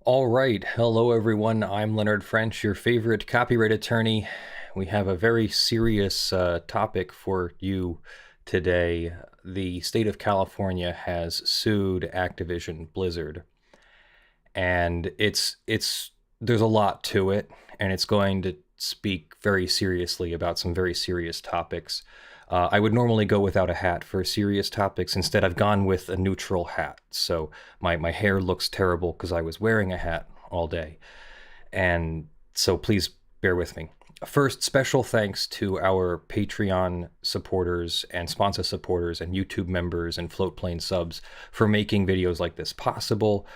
All right. Hello, everyone. I'm Leonard French, your favorite copyright attorney. We have a very serious topic for you today. The state of California has sued Activision Blizzard, and it's there's a lot to it, and it's going to speak very seriously about some very serious topics. I would normally go without a hat for serious topics. Instead, I've gone with a neutral hat. So my hair looks terrible because I was wearing a hat all day. And so please bear with me. First, special thanks to our Patreon supporters and sponsor supporters and YouTube members and Floatplane subs for making videos like this possible.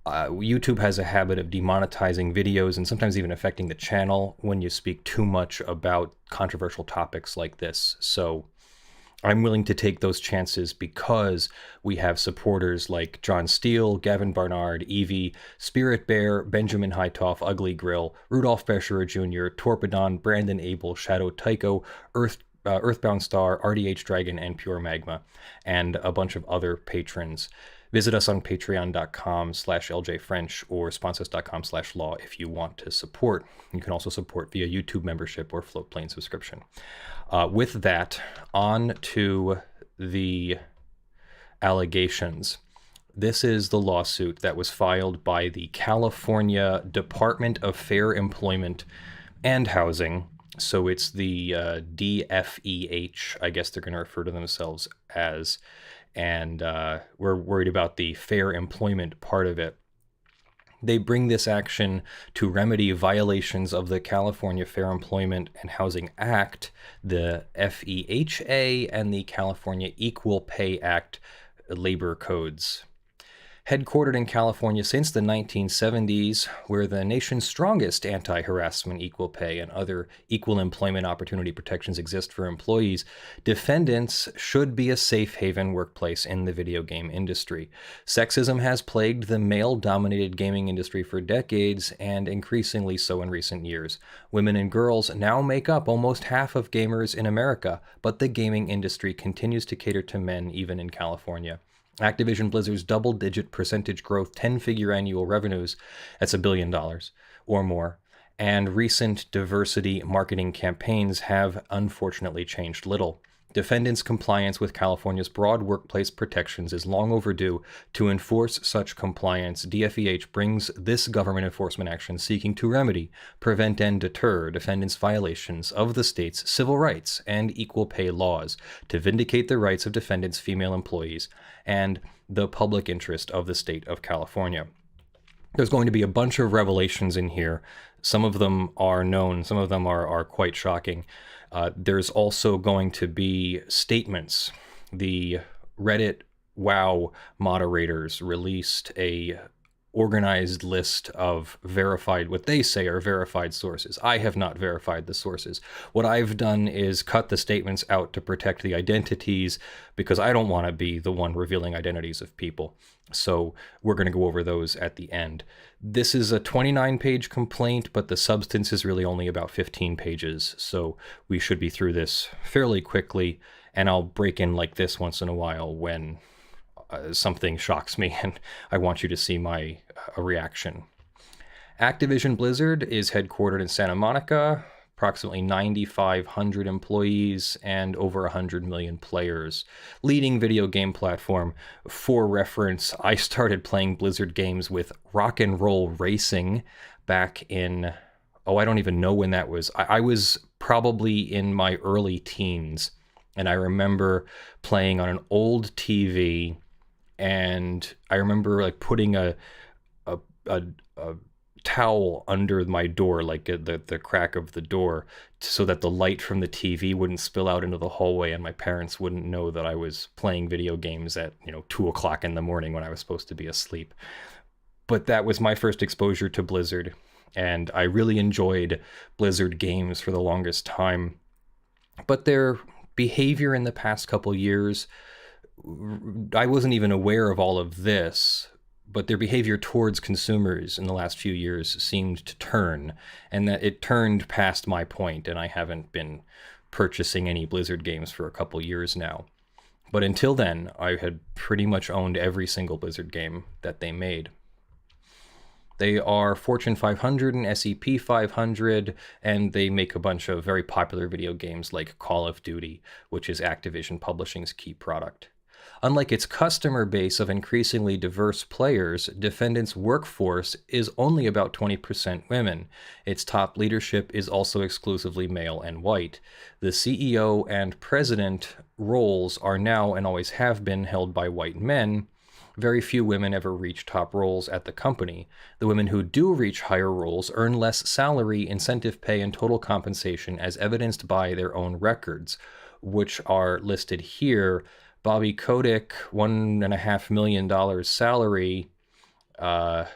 YouTube has a habit of demonetizing videos and sometimes even affecting the channel when you speak too much about controversial topics like this. So I'm willing to take those chances because we have supporters like John Steele, Gavin Barnard, Eevi, Spirit Bear, Benjamin Hitov, Ugly Grill, Rudolph Bescherer Jr., Torpedan, Brandyn, Abel, ShadowTycho, Earthbound Star, RDHDragon, and PureMagma, and a bunch of other patrons. Visit us on patreon.com/ljfrench or sponsors.com/law if you want to support. You can also support via YouTube membership or Floatplane subscription. With that, on to the allegations. This is the lawsuit that was filed by the California Department of Fair Employment and Housing. So it's the DFEH, I guess they're going to refer to themselves as. And we're worried about the fair employment part of it. They bring this action to remedy violations of the California Fair Employment and Housing Act, the FEHA, and the California Equal Pay Act labor codes. Headquartered in California since the 1970s, where the nation's strongest anti-harassment, equal pay, and other equal employment opportunity protections exist for employees, Defendants should be a safe haven workplace in the video game industry. Sexism has plagued the male-dominated gaming industry for decades, and increasingly so in recent years. Women and girls now make up almost half of gamers in America, but the gaming industry continues to cater to men even in California. Activision Blizzard's double-digit percentage growth, 10-figure annual revenues, that's $1 billion or more, and recent diversity marketing campaigns have unfortunately changed little. Defendants' compliance with California's broad workplace protections is long overdue. To enforce such compliance, DFEH brings this government enforcement action seeking to remedy, prevent, and deter defendants' violations of the state's civil rights and equal pay laws, to vindicate the rights of defendants' female employees, and the public interest of the state of California. There's going to be a bunch of revelations in here. Some of them are known, some of them are quite shocking. There's also going to be statements. The Reddit WoW moderators released a organized list of verified, what they say are verified sources. I have not verified the sources. What I've done is cut the statements out to protect the identities because I don't want to be the one revealing identities of people. So we're going to go over those at the end. This is a 29-page complaint, but the substance is really only about 15 pages. So we should be through this fairly quickly, and I'll break in like this once in a while when something shocks me and I want you to see my reaction. Activision Blizzard is headquartered in Santa Monica, approximately 9,500 employees and over 100 million players. Leading video game platform. For reference, I started playing Blizzard games with Rock and Roll Racing back in, I don't even know when that was. I was probably in my early teens, and I remember playing on an old TV. And I remember like putting a towel under my door, like the crack of the door, so that the light from the TV wouldn't spill out into the hallway and my parents wouldn't know that I was playing video games at 2 o'clock in the morning when I was supposed to be asleep. But that was my first exposure to Blizzard, and I really enjoyed Blizzard games for the longest time. But their behavior in the past couple years, I wasn't even aware of all of this, but their behavior towards consumers in the last few years seemed to turn, and that it turned past my point, and I haven't been purchasing any Blizzard games for a couple years now. But until then, I had pretty much owned every single Blizzard game that they made. They are Fortune 500 and SEP 500, and they make a bunch of very popular video games like Call of Duty, which is Activision Publishing's key product. Unlike its customer base of increasingly diverse players, Defendants' workforce is only about 20% women. Its top leadership is also exclusively male and white. The CEO and president roles are now and always have been held by white men. Very few women ever reach top roles at the company. The women who do reach higher roles earn less salary, incentive pay, and total compensation as evidenced by their own records, which are listed here. Bobby Kotick, $1.5 million salary. I'm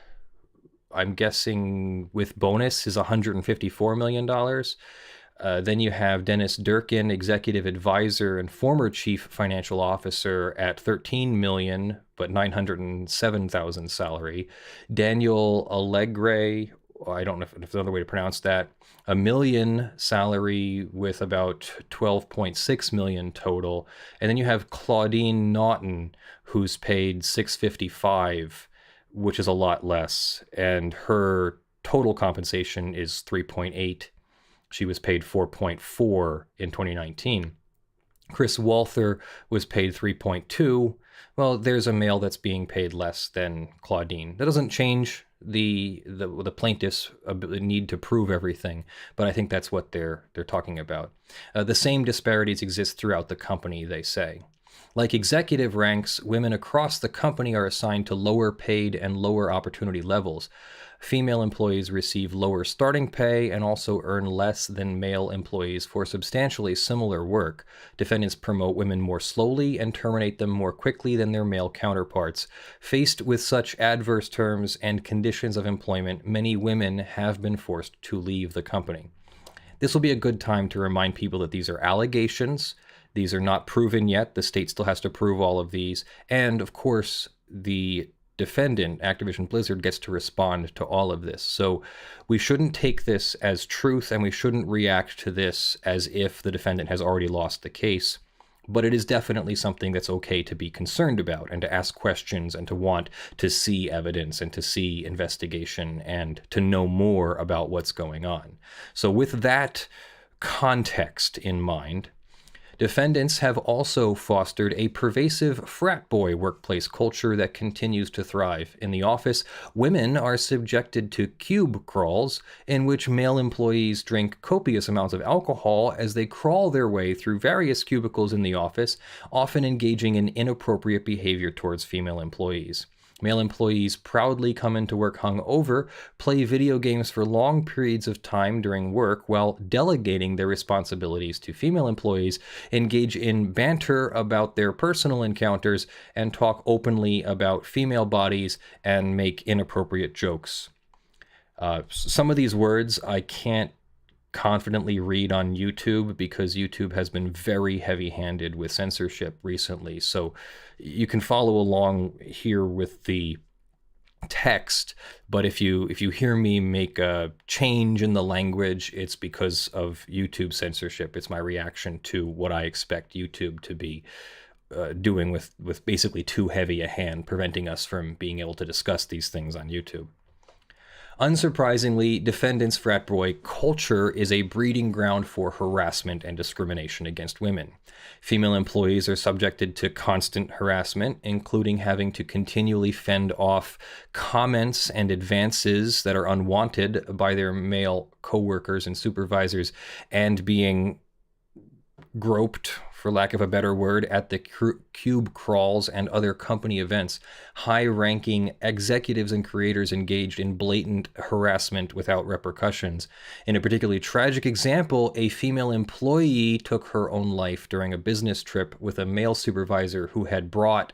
guessing with bonus is $154 million. Then you have Dennis Durkin, executive advisor and former chief financial officer at $13 million, but $907,000 salary. Daniel Allegre, I don't know if there's another way to pronounce that, $1 million salary with about $12.6 million total. And then you have Claudine Naughton, who's paid $655,000, which is a lot less. And her total compensation is $3.8. She was paid $4.4 in 2019. Chris Walther was paid $3.2. Well, there's a male that's being paid less than Claudine. That doesn't change the plaintiffs' need to prove everything, but I think that's what they're talking about. The same disparities exist throughout the company, they say. Like executive ranks, women across the company are assigned to lower paid and lower opportunity levels. Female employees receive lower starting pay and also earn less than male employees for substantially similar work. Defendants promote women more slowly and terminate them more quickly than their male counterparts. Faced with such adverse terms and conditions of employment, many women have been forced to leave the company. This will be a good time to remind people that these are allegations. These are not proven yet. The state still has to prove all of these. And of course, the defendant, Activision Blizzard, gets to respond to all of this. So we shouldn't take this as truth, and we shouldn't react to this as if the defendant has already lost the case. But it is definitely something that's okay to be concerned about and to ask questions and to want to see evidence and to see investigation and to know more about what's going on. So with that context in mind, defendants have also fostered a pervasive frat boy workplace culture that continues to thrive. In the office, women are subjected to cube crawls, in which male employees drink copious amounts of alcohol as they crawl their way through various cubicles in the office, often engaging in inappropriate behavior towards female employees. Male employees proudly come into work hungover, play video games for long periods of time during work while delegating their responsibilities to female employees, engage in banter about their personal encounters, and talk openly about female bodies and make inappropriate jokes. Some of these words I can't confidently read on YouTube because YouTube has been very heavy-handed with censorship recently. So you can follow along here with the text, but if you hear me make a change in the language, it's because of YouTube censorship. It's my reaction to what I expect YouTube to be doing with basically too heavy a hand, preventing us from being able to discuss these things on YouTube. Unsurprisingly, defendants' frat boy culture is a breeding ground for harassment and discrimination against women. Female employees are subjected to constant harassment, including having to continually fend off comments and advances that are unwanted by their male coworkers and supervisors, and being groped, for lack of a better word, at the cube crawls and other company events. High-ranking executives and creators engaged in blatant harassment without repercussions. In a particularly tragic example, a female employee took her own life during a business trip with a male supervisor who had brought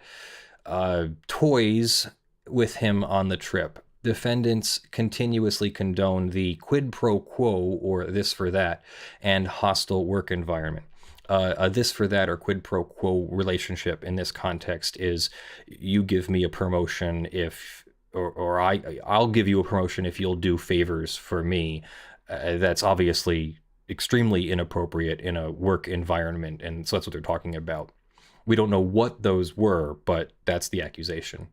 toys with him on the trip. Defendants continuously condone the quid pro quo, or this for that, and hostile work environment. A this for that or quid pro quo relationship in this context is you give me a promotion if, or I'll give you a promotion if you'll do favors for me. That's obviously extremely inappropriate in a work environment, and so that's what they're talking about. We don't know what those were, but that's the accusation.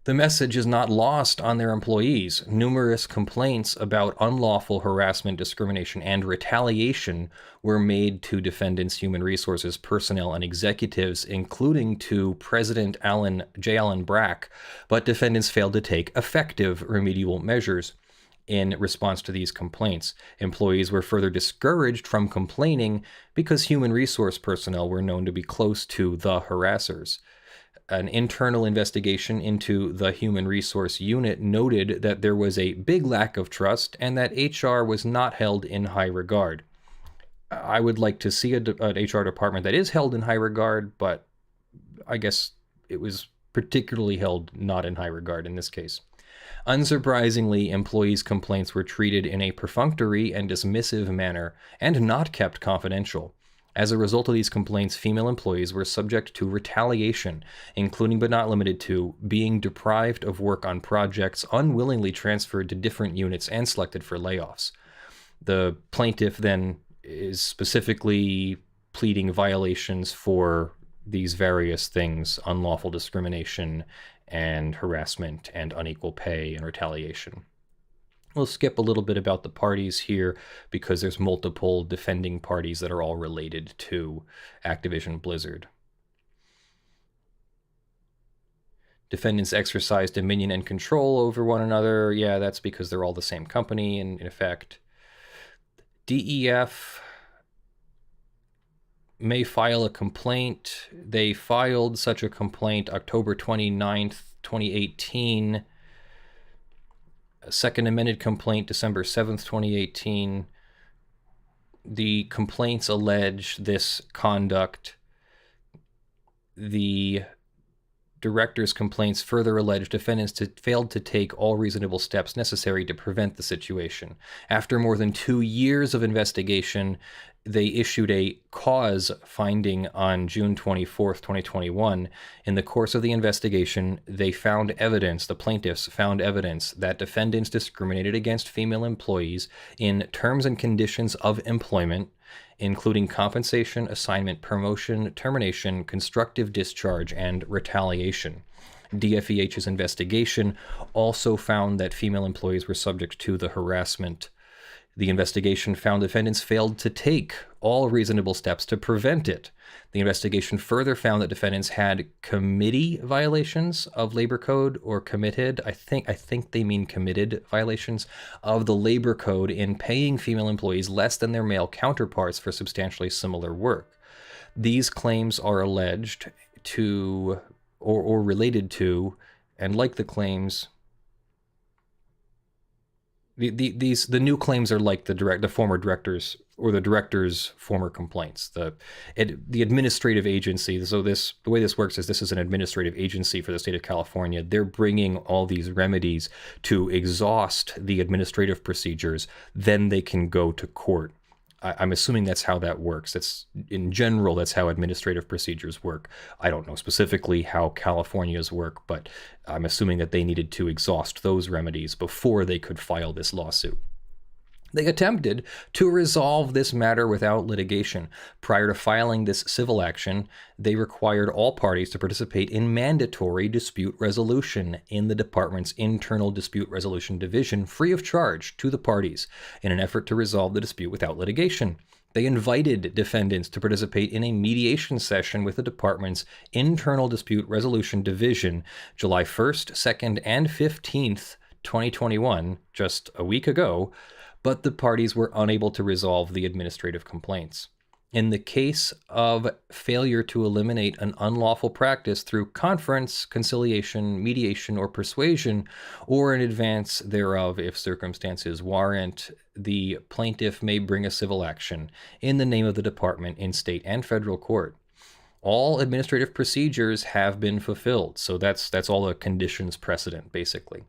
The message is not lost on their employees. Numerous complaints about unlawful harassment, discrimination, and retaliation were made to defendants' human resources personnel and executives, including to President J. Allen Brack, but defendants failed to take effective remedial measures. In response to these complaints, employees were further discouraged from complaining because human resource personnel were known to be close to the harassers. An internal investigation into the human resource unit noted that there was a big lack of trust and that HR was not held in high regard. I would like to see an HR department that is held in high regard, but I guess it was particularly held not in high regard in this case. Unsurprisingly, employees' complaints were treated in a perfunctory and dismissive manner and not kept confidential. As a result of these complaints, female employees were subject to retaliation, including but not limited to being deprived of work on projects, unwillingly transferred to different units, and selected for layoffs. The plaintiff then is specifically pleading violations for these various things: unlawful discrimination and harassment and unequal pay and retaliation. We'll skip a little bit about the parties here because there's multiple defending parties that are all related to Activision Blizzard. Defendants exercise dominion and control over one another. Yeah, that's because they're all the same company in effect. DEF may file a complaint. They filed such a complaint October 29th, 2018. A second amended complaint December 7th, 2018. The complaints allege this conduct. The director's complaints further allege defendants failed to take all reasonable steps necessary to prevent the situation. After more than 2 years of investigation, they issued a cause finding on June 24th, 2021. In the course of the investigation, they found evidence, the plaintiffs found evidence, that defendants discriminated against female employees in terms and conditions of employment, including compensation, assignment, promotion, termination, constructive discharge, and retaliation. DFEH's investigation also found that female employees were subject to the harassment. The investigation found defendants failed to take all reasonable steps to prevent it. The investigation further found that defendants had committee violations of labor code, or committed, I think they mean committed violations of the labor code in paying female employees less than their male counterparts for substantially similar work. These claims are alleged to, or related to, and like the claims, the new claims are like the former directors or the director's former complaints. The administrative agency. So the way this works is this is an administrative agency for the state of California. They're bringing all these remedies to exhaust the administrative procedures. Then they can go to court. I'm assuming that's how that works. In general, that's how administrative procedures work. I don't know specifically how California's work, but I'm assuming that they needed to exhaust those remedies before they could file this lawsuit. They attempted to resolve this matter without litigation. Prior to filing this civil action, they required all parties to participate in mandatory dispute resolution in the department's internal dispute resolution division, free of charge to the parties, in an effort to resolve the dispute without litigation. They invited defendants to participate in a mediation session with the department's internal dispute resolution division, July 1st, 2nd, and 15th, 2021, just a week ago, but the parties were unable to resolve the administrative complaints. In the case of failure to eliminate an unlawful practice through conference, conciliation, mediation, or persuasion, or in advance thereof if circumstances warrant, the plaintiff may bring a civil action in the name of the department in state and federal court. All administrative procedures have been fulfilled, so that's all the conditions precedent, basically.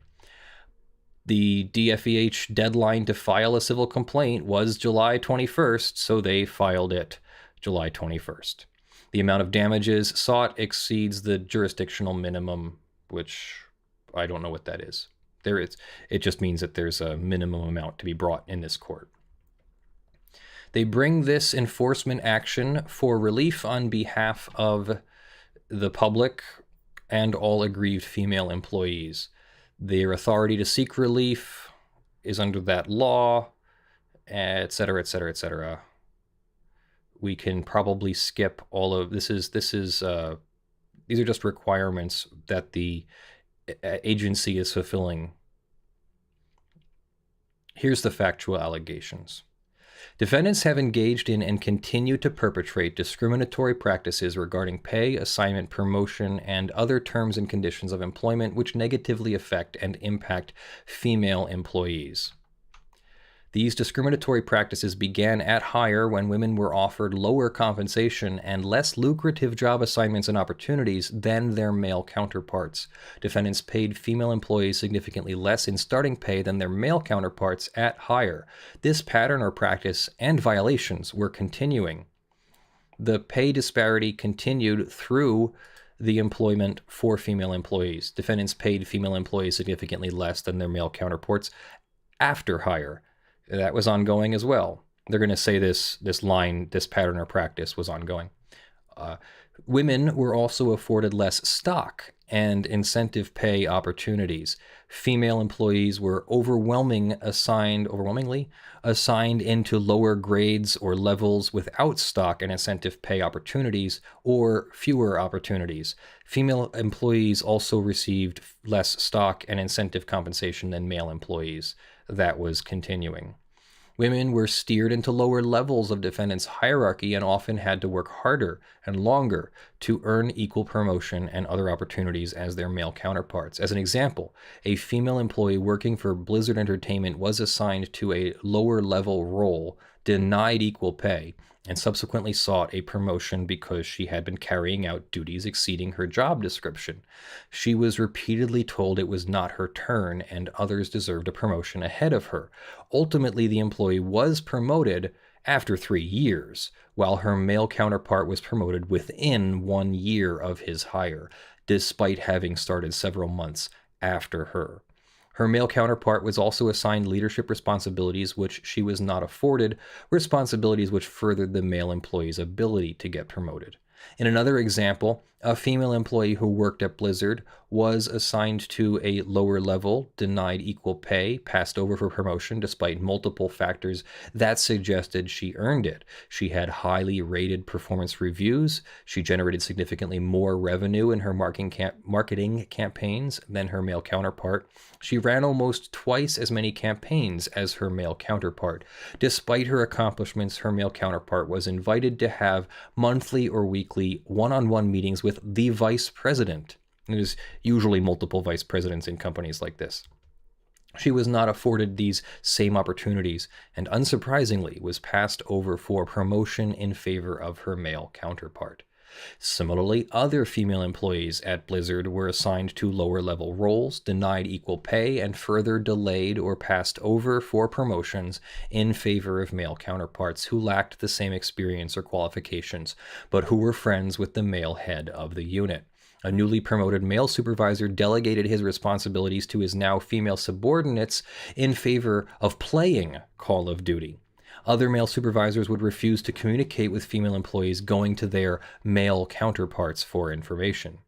The DFEH deadline to file a civil complaint was July 21st, so they filed it July 21st. The amount of damages sought exceeds the jurisdictional minimum, which I don't know what that is. It just means that there's a minimum amount to be brought in this court. They bring this enforcement action for relief on behalf of the public and all aggrieved female employees. Their authority to seek relief is under that law, etc., etc., etc. We can probably skip all of this. These are just requirements that the agency is fulfilling. Here's the factual allegations. Defendants have engaged in and continue to perpetrate discriminatory practices regarding pay, assignment, promotion, and other terms and conditions of employment which negatively affect and impact female employees. These discriminatory practices began at hire when women were offered lower compensation and less lucrative job assignments and opportunities than their male counterparts. Defendants paid female employees significantly less in starting pay than their male counterparts at hire. This pattern or practice and violations were continuing. The pay disparity continued through the employment for female employees. Defendants paid female employees significantly less than their male counterparts after hire. That was ongoing as well. They're going to say this pattern or practice was ongoing. Women were also afforded less stock and incentive pay opportunities. Female employees were overwhelmingly assigned into lower grades or levels without stock and incentive pay opportunities or fewer opportunities. Female employees also received less stock and incentive compensation than male employees. That was continuing. Women were steered into lower levels of defendants' hierarchy and often had to work harder and longer to earn equal promotion and other opportunities as their male counterparts. As an example, a female employee working for Blizzard Entertainment was assigned to a lower level role, denied equal pay, and subsequently sought a promotion because she had been carrying out duties exceeding her job description. She was repeatedly told it was not her turn and others deserved a promotion ahead of her. Ultimately, the employee was promoted after 3 years, while her male counterpart was promoted within 1 year of his hire, despite having started several months after her. Her male counterpart was also assigned leadership responsibilities which she was not afforded, responsibilities which furthered the male employee's ability to get promoted. In another example, a female employee who worked at Blizzard was assigned to a lower level, denied equal pay, passed over for promotion despite multiple factors that suggested she earned it. She had highly rated performance reviews. She generated significantly more revenue in her marketing campaigns than her male counterpart. She ran almost twice as many campaigns as her male counterpart. Despite her accomplishments, her male counterpart was invited to have monthly or weekly one-on-one meetings with the vice president. There's usually multiple vice presidents in companies like this. She was not afforded these same opportunities and unsurprisingly was passed over for promotion in favor of her male counterpart. Similarly, other female employees at Blizzard were assigned to lower-level roles, denied equal pay, and further delayed or passed over for promotions in favor of male counterparts who lacked the same experience or qualifications, but who were friends with the male head of the unit. A newly promoted male supervisor delegated his responsibilities to his now female subordinates in favor of playing Call of Duty. Other male supervisors would refuse to communicate with female employees going to their male counterparts for information.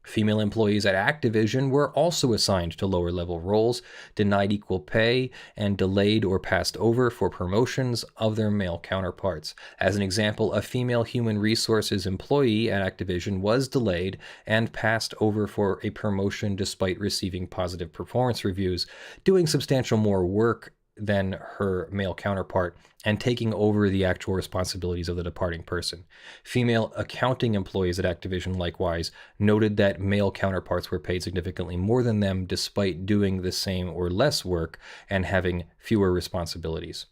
Female employees at Activision were also assigned to lower-level roles, denied equal pay, and delayed or passed over for promotions of their male counterparts. As an example, a female human resources employee at Activision was delayed and passed over for a promotion despite receiving positive performance reviews, doing substantial more work than her male counterpart and taking over the actual responsibilities of the departing person. Female accounting employees at Activision likewise noted that male counterparts were paid significantly more than them despite doing the same or less work and having fewer responsibilities.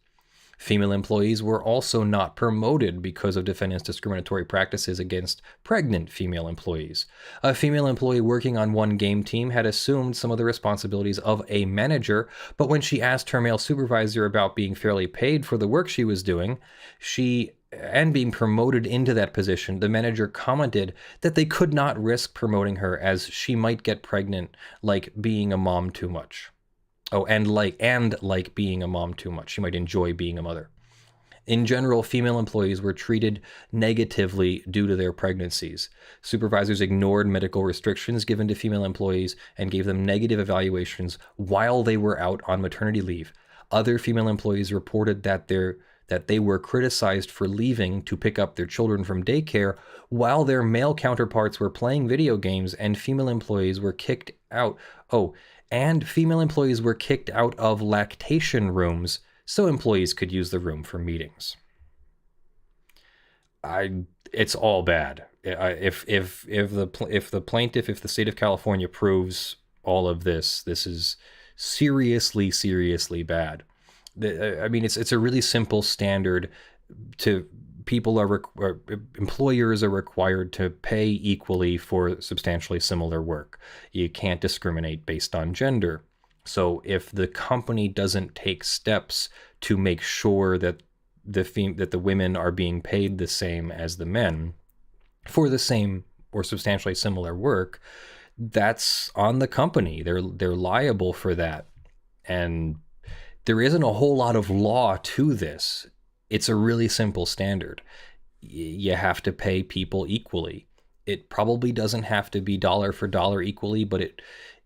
Female employees were also not promoted because of defendants' discriminatory practices against pregnant female employees. A female employee working on one game team had assumed some of the responsibilities of a manager, but when she asked her male supervisor about being fairly paid for the work she was doing, and being promoted into that position, the manager commented that they could not risk promoting her as she might get pregnant, like being a mom too much. Oh, and like being a mom too much. She might enjoy being a mother. In general, female employees were treated negatively due to their pregnancies. Supervisors ignored medical restrictions given to female employees and gave them negative evaluations while they were out on maternity leave. Other female employees reported that they were criticized for leaving to pick up their children from daycare while their male counterparts were playing video games, and female employees were kicked out. And female employees were kicked out of lactation rooms so employees could use the room for meetings. It's all bad. If the state of California proves all of this, this is seriously bad. I mean, it's a really simple standard. Employers are required to pay equally for substantially similar work. You can't discriminate based on gender. So if the company doesn't take steps to make sure that the women are being paid the same as the men for the same or substantially similar work, that's on the company. They're liable for that. And there isn't a whole lot of law to this. It's a really simple standard. You have to pay people equally. It probably doesn't have to be dollar for dollar equally, but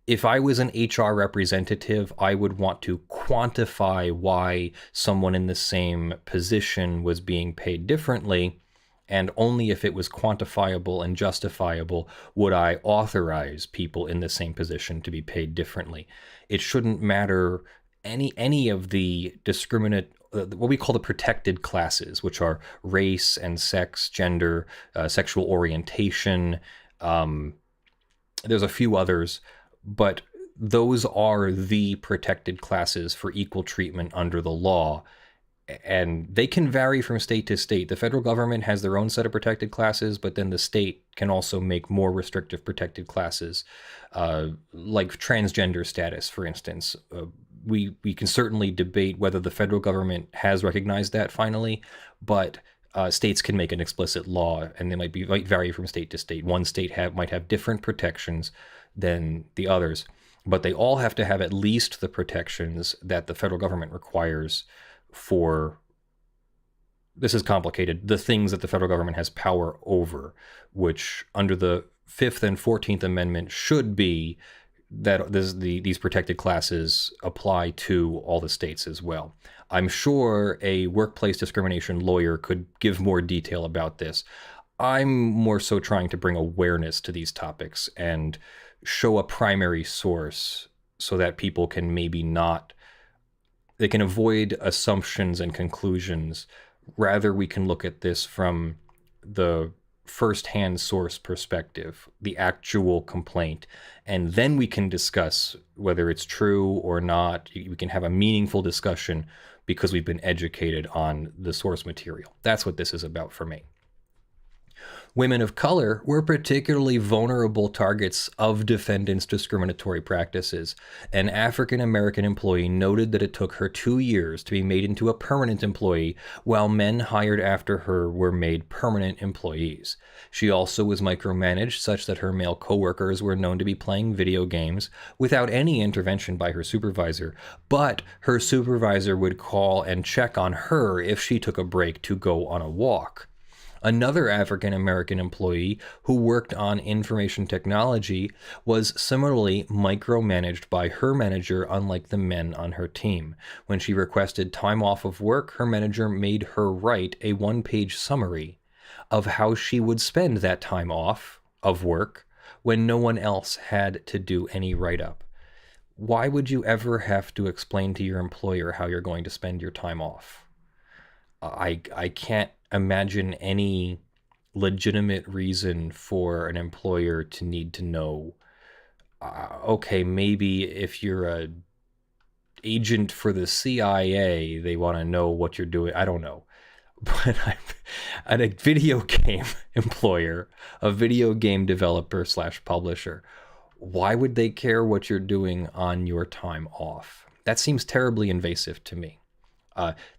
if I was an HR representative, I would want to quantify why someone in the same position was being paid differently, and only if it was quantifiable and justifiable would I authorize people in the same position to be paid differently. It shouldn't matter any of the what we call the protected classes, which are race and sex, gender, sexual orientation. There's a few others, but those are the protected classes for equal treatment under the law. And they can vary from state to state. The federal government has their own set of protected classes, but then the state can also make more restrictive protected classes, like transgender status, for instance. We can certainly debate whether the federal government has recognized that finally, but states can make an explicit law, and they might vary from state to state. One state might have different protections than the others, but they all have to have at least the protections that the federal government requires for, this is complicated, the things that the federal government has power over, which under the 5th and 14th Amendment should be that these protected classes apply to all the states as well. I'm sure a workplace discrimination lawyer could give more detail about this. I'm more so trying to bring awareness to these topics and show a primary source so that people can they can avoid assumptions and conclusions. Rather, we can look at this from the first-hand source perspective, the actual complaint, and then we can discuss whether it's true or not. We can have a meaningful discussion because we've been educated on the source material. That's what this is about for me. Women of color were particularly vulnerable targets of defendants' discriminatory practices. An African-American employee noted that it took her 2 years to be made into a permanent employee, while men hired after her were made permanent employees. She also was micromanaged such that her male coworkers were known to be playing video games without any intervention by her supervisor, but her supervisor would call and check on her if she took a break to go on a walk. Another African-American employee who worked on information technology was similarly micromanaged by her manager, unlike the men on her team. When she requested time off of work, her manager made her write a one-page summary of how she would spend that time off of work when no one else had to do any write-up. Why would you ever have to explain to your employer how you're going to spend your time off? I can't imagine any legitimate reason for an employer to need to know. Okay, maybe if you're a agent for the CIA, they want to know what you're doing. I don't know. But I'm a video game employer, a video game developer / publisher. Why would they care what you're doing on your time off? That seems terribly invasive to me.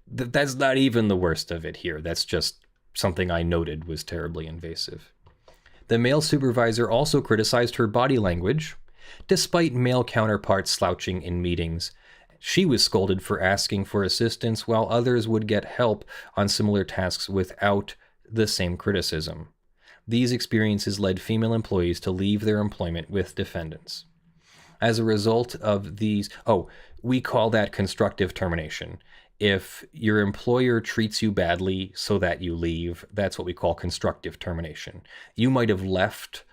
That's not even the worst of it here. That's just something I noted was terribly invasive. The male supervisor also criticized her body language, despite male counterparts slouching in meetings, She was scolded for asking for assistance, while others would get help on similar tasks without the same criticism. These experiences led female employees to leave their employment with defendants. As a result of these, we call that constructive termination. If your employer treats you badly so that you leave, that's what we call constructive termination. You might have left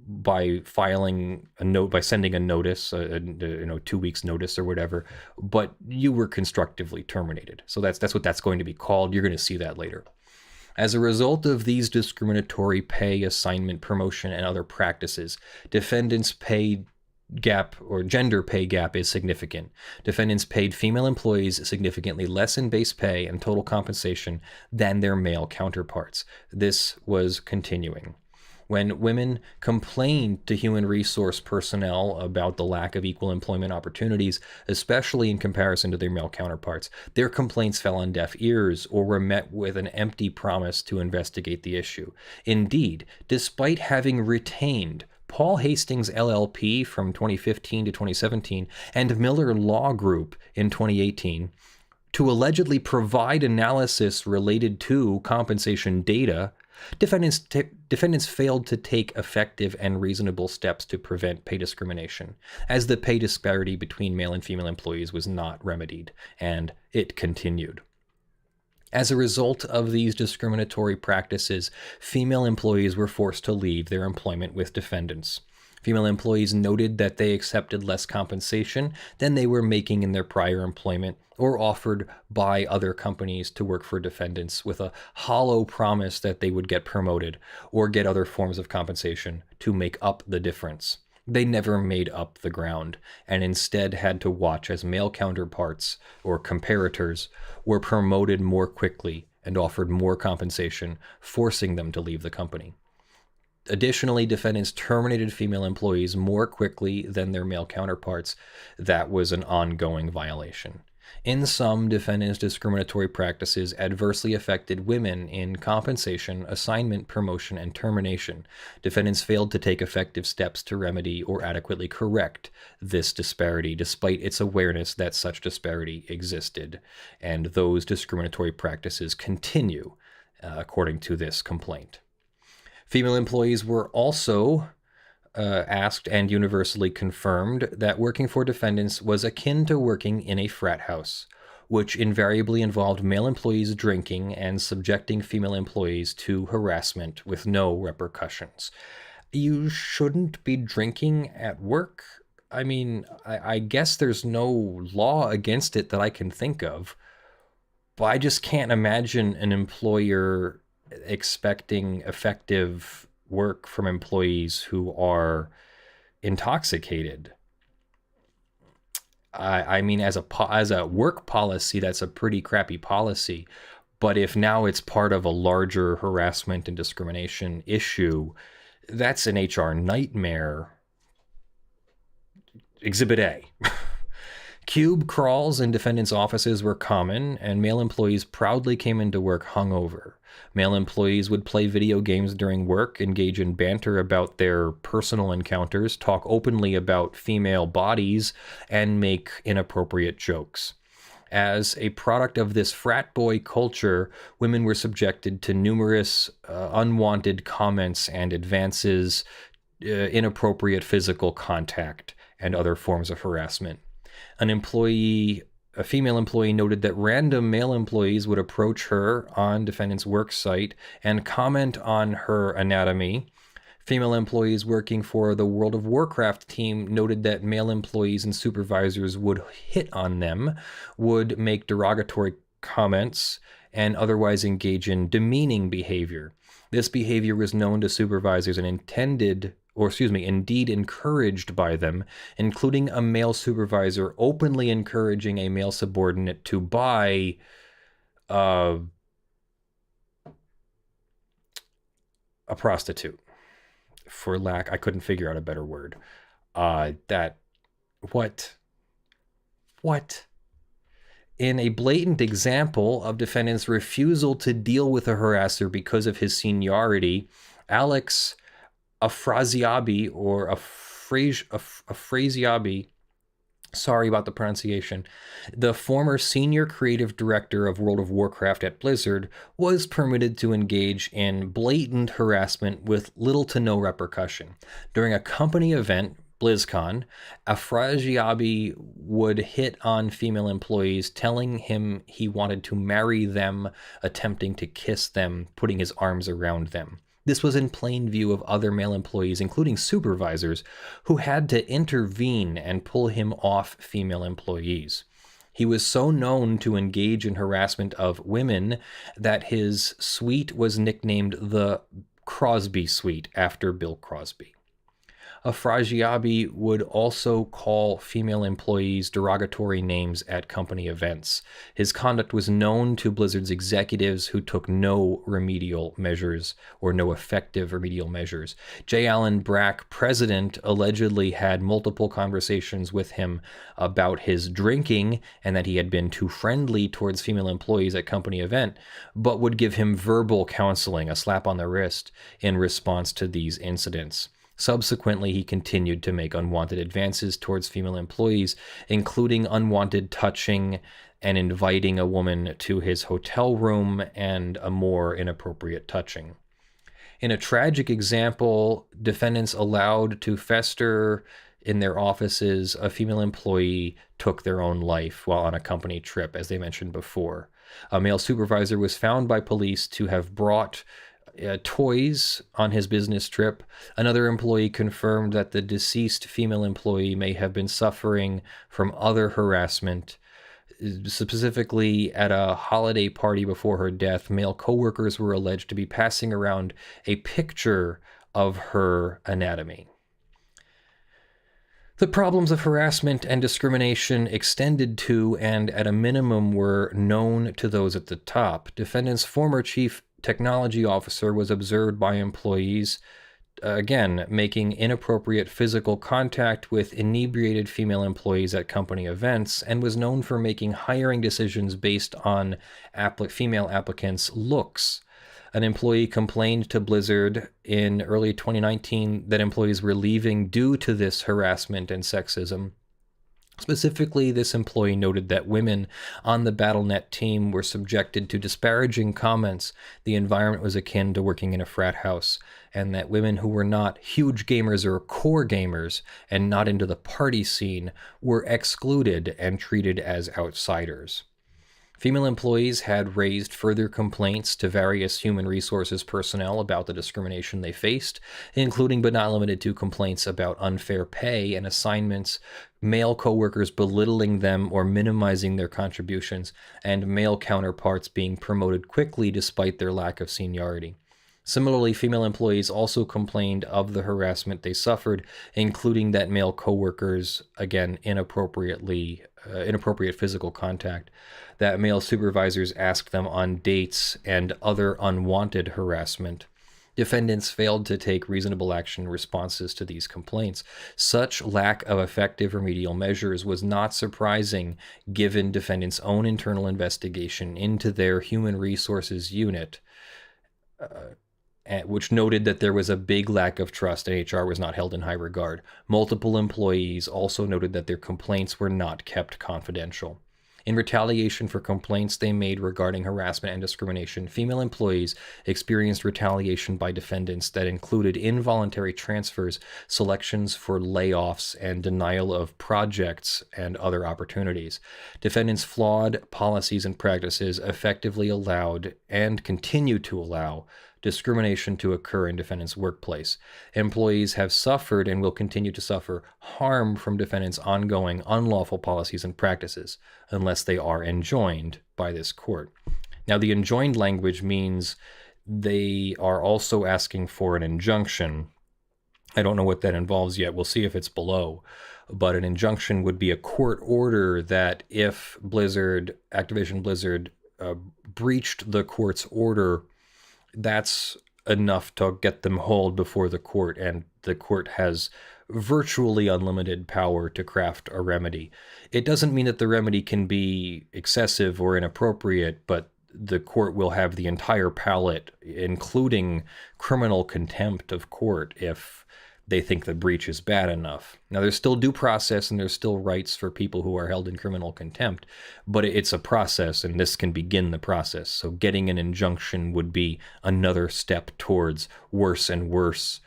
by filing a note, by sending a notice, 2 weeks notice or whatever, but you were constructively terminated. So that's what that's going to be called. You're going to see that later. As a result of these discriminatory pay, assignment, promotion, and other practices, defendants' pay gap or gender pay gap is significant. Defendants paid female employees significantly less in base pay and total compensation than their male counterparts. This was continuing. When women complained to human resource personnel about the lack of equal employment opportunities, especially in comparison to their male counterparts, their complaints fell on deaf ears or were met with an empty promise to investigate the issue. Indeed, despite having retained Paul Hastings LLP from 2015 to 2017 and Miller Law Group in 2018 to allegedly provide analysis related to compensation data, defendants failed to take effective and reasonable steps to prevent pay discrimination, as the pay disparity between male and female employees was not remedied, and it continued. As a result of these discriminatory practices, female employees were forced to leave their employment with defendants. Female employees noted that they accepted less compensation than they were making in their prior employment or offered by other companies to work for defendants with a hollow promise that they would get promoted or get other forms of compensation to make up the difference. They never made up the ground and instead had to watch as male counterparts or comparators were promoted more quickly and offered more compensation, forcing them to leave the company. Additionally, defendants terminated female employees more quickly than their male counterparts. That was an ongoing violation. In sum, defendants' discriminatory practices adversely affected women in compensation, assignment, promotion, and termination. Defendants failed to take effective steps to remedy or adequately correct this disparity, despite its awareness that such disparity existed. And those discriminatory practices continue, according to this complaint. Female employees were also asked and universally confirmed that working for defendants was akin to working in a frat house, which invariably involved male employees drinking and subjecting female employees to harassment with no repercussions. You shouldn't be drinking at work. I mean, I guess there's no law against it that I can think of, but I just can't imagine an employer expecting effective work from employees who are intoxicated. I mean, as a work policy, that's a pretty crappy policy. But if now it's part of a larger harassment and discrimination issue, that's an HR nightmare. Exhibit A. Cube crawls in defendants' offices were common, and male employees proudly came into work hungover. Male employees would play video games during work, engage in banter about their personal encounters, talk openly about female bodies, and make inappropriate jokes. As a product of this frat boy culture, women were subjected to numerous unwanted comments and advances, inappropriate physical contact, and other forms of harassment. A female employee noted that random male employees would approach her on defendant's work site and comment on her anatomy. Female employees working for the World of Warcraft team noted that male employees and supervisors would hit on them, would make derogatory comments, and otherwise engage in demeaning behavior. This behavior was known to supervisors and indeed encouraged by them, including a male supervisor openly encouraging a male subordinate to buy a prostitute. I couldn't figure out a better word. What? In a blatant example of defendant's refusal to deal with a harasser because of his seniority, Alex Afrasiabi Sorry about the pronunciation. The former senior creative director of World of Warcraft at Blizzard was permitted to engage in blatant harassment with little to no repercussion. During a company event, BlizzCon, Afragiabi would hit on female employees, telling him he wanted to marry them, attempting to kiss them, putting his arms around them. This was in plain view of other male employees, including supervisors, who had to intervene and pull him off female employees. He was so known to engage in harassment of women that his suite was nicknamed the Crosby Suite after Bill Crosby. Afragiabi would also call female employees derogatory names at company events. His conduct was known to Blizzard's executives, who took no remedial measures or no effective remedial measures. J. Allen Brack, president, allegedly had multiple conversations with him about his drinking and that he had been too friendly towards female employees at company event, but would give him verbal counseling, a slap on the wrist, in response to these incidents. Subsequently, he continued to make unwanted advances towards female employees, including unwanted touching and inviting a woman to his hotel room and a more inappropriate touching. In a tragic example, defendants allowed to fester in their offices, a female employee took their own life while on a company trip, as they mentioned before. A male supervisor was found by police to have brought toys on his business trip. Another employee confirmed that the deceased female employee may have been suffering from other harassment. Specifically, at a holiday party before her death, male coworkers were alleged to be passing around a picture of her anatomy. The problems of harassment and discrimination extended to, and at a minimum were known to, those at the top. Defendant's former chief technology officer was observed by employees, again, making inappropriate physical contact with inebriated female employees at company events, and was known for making hiring decisions based on female applicants' looks. An employee complained to Blizzard in early 2019 that employees were leaving due to this harassment and sexism. Specifically, this employee noted that women on the BattleNet team were subjected to disparaging comments. The environment was akin to working in a frat house, and that women who were not huge gamers or core gamers and not into the party scene were excluded and treated as outsiders. Female employees had raised further complaints to various human resources personnel about the discrimination they faced, including but not limited to complaints about unfair pay and assignments, male coworkers belittling them or minimizing their contributions, and male counterparts being promoted quickly despite their lack of seniority. Similarly, female employees also complained of the harassment they suffered, including that male coworkers, again, inappropriate physical contact, that male supervisors asked them on dates, and other unwanted harassment. Defendants failed to take reasonable action in responses to these complaints. Such lack of effective remedial measures was not surprising given defendants' own internal investigation into their human resources unit, which noted that there was a big lack of trust and HR was not held in high regard. Multiple employees also noted that their complaints were not kept confidential. In retaliation for complaints they made regarding harassment and discrimination, female employees experienced retaliation by defendants that included involuntary transfers, selections for layoffs, and denial of projects and other opportunities. Defendants' flawed policies and practices effectively allowed and continue to allow discrimination to occur in defendants' workplace. Employees have suffered and will continue to suffer harm from defendants' ongoing unlawful policies and practices, unless they are enjoined by this court. Now, the enjoined language means they are also asking for an injunction. I don't know what that involves yet. We'll see if it's below. But an injunction would be a court order that if Activision Blizzard, breached the court's order, that's enough to get them hauled before the court, and the court has virtually unlimited power to craft a remedy. It doesn't mean that the remedy can be excessive or inappropriate, but the court will have the entire palette, including criminal contempt of court, if they think the breach is bad enough. Now, there's still due process and there's still rights for people who are held in criminal contempt, but it's a process, and this can begin the process. So getting an injunction would be another step towards worse and worse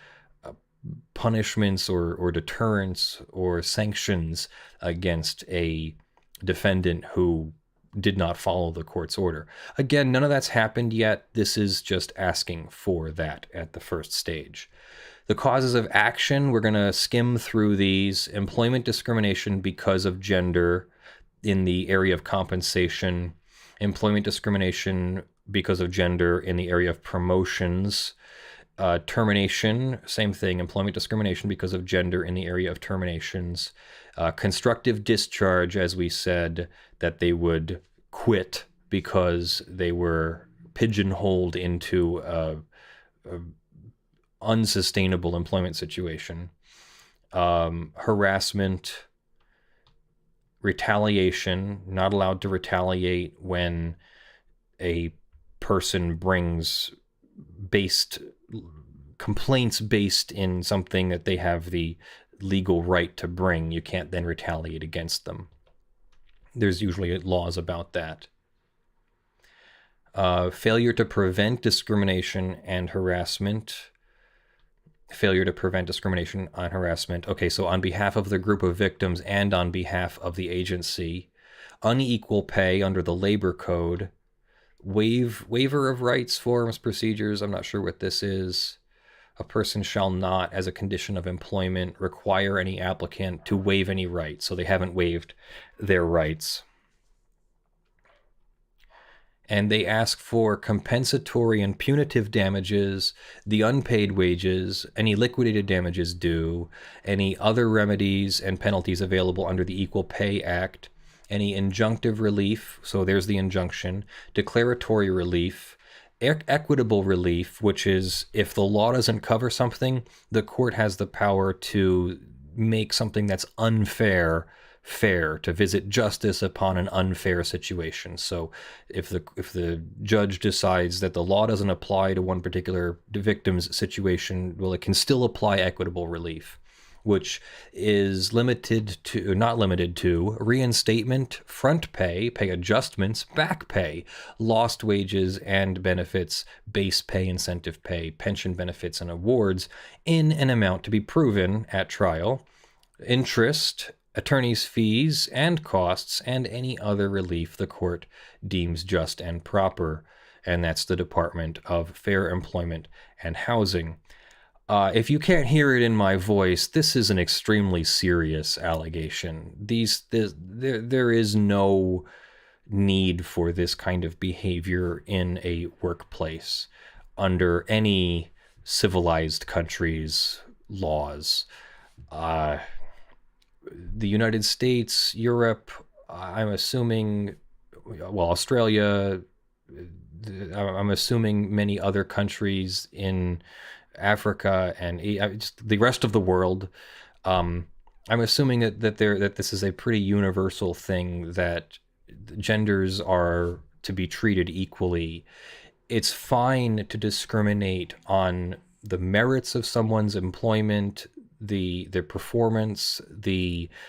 punishments or deterrence or sanctions against a defendant who did not follow the court's order. Again, none of that's happened yet. This is just asking for that at the first stage. The causes of action, we're going to skim through these. Employment discrimination because of gender in the area of compensation. Employment discrimination because of gender in the area of promotions. Termination, same thing. Employment discrimination because of gender in the area of terminations. Constructive discharge, as we said, that they would quit because they were pigeonholed into a unsustainable employment situation. Harassment, retaliation, not allowed to retaliate when a person brings complaints based in something that they have the legal right to bring. You can't then retaliate against them. There's usually laws about that. Failure to prevent discrimination and harassment. Failure to prevent discrimination and harassment. Okay, so on behalf of the group of victims and on behalf of the agency. Unequal pay under the labor code. Waiver of rights, forms, procedures. I'm not sure what this is. A person shall not, as a condition of employment, require any applicant to waive any rights. So they haven't waived their rights. And they ask for compensatory and punitive damages, the unpaid wages, any liquidated damages due, any other remedies and penalties available under the Equal Pay Act, any injunctive relief, so there's the injunction, declaratory relief, equitable relief, which is if the law doesn't cover something, the court has the power to make something that's unfair fair, to visit justice upon an unfair situation. So if the judge decides that the law doesn't apply to one particular victim's situation, well, it can still apply equitable relief, which is not limited to reinstatement, front pay, pay adjustments, back pay, lost wages and benefits, base pay, incentive pay, pension benefits and awards in an amount to be proven at trial, interest, attorney's fees and costs, and any other relief the court deems just and proper. And that's the Department of Fair Employment and Housing. If you can't hear it in my voice, this is an extremely serious allegation. There is no need for this kind of behavior in a workplace under any civilized country's laws. The United States, Europe, I'm assuming, well, Australia, I'm assuming many other countries in Africa and just the rest of the world. I'm assuming that this is a pretty universal thing, that genders are to be treated equally. It's fine to discriminate on the merits of someone's employment, their performance, their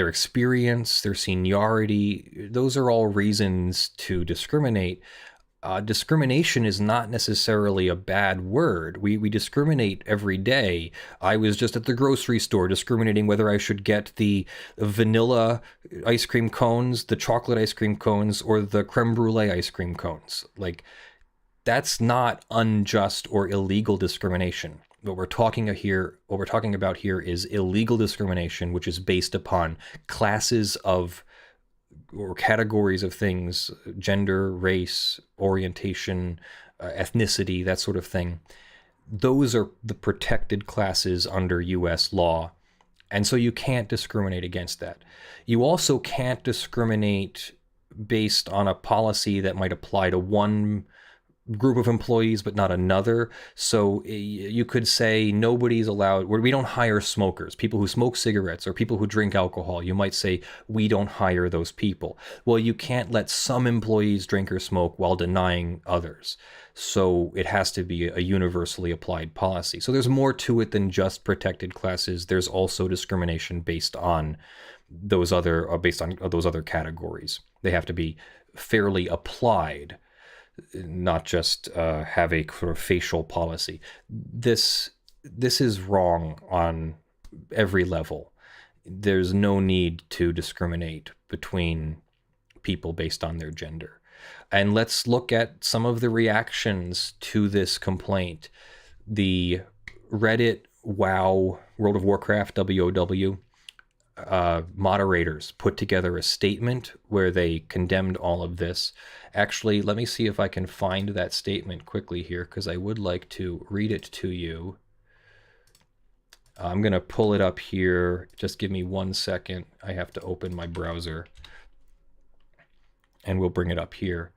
experience, their seniority. Those are all reasons to discriminate. Discrimination is not necessarily a bad word. We discriminate every day. I was just at the grocery store discriminating whether I should get the vanilla ice cream cones, the chocolate ice cream cones, or the creme brulee ice cream cones. Like, that's not unjust or illegal discrimination. What we're talking about here is illegal discrimination, which is based upon classes of or categories of things, gender, race, orientation, ethnicity, that sort of thing. Those are the protected classes under U.S. law. And so you can't discriminate against that. You also can't discriminate based on a policy that might apply to one group of employees but not another. So you could say nobody's allowed, where we don't hire smokers, people who smoke cigarettes or people who drink alcohol. You might say we don't hire those people. Well, you can't let some employees drink or smoke while denying others. So it has to be a universally applied policy. So there's more to it than just protected classes. There's also discrimination based on those other categories. They have to be fairly applied, not just have a sort of facial policy. This is wrong on every level. There's no need to discriminate between people based on their gender. And let's look at some of the reactions to this complaint. The Reddit WoW, World of Warcraft, WoW, moderators put together a statement where they condemned all of this. Actually, let me see if I can find that statement quickly here, because I would like to read it to you. I'm going to pull it up here. Just give me 1 second. I have to open my browser, and we'll bring it up here.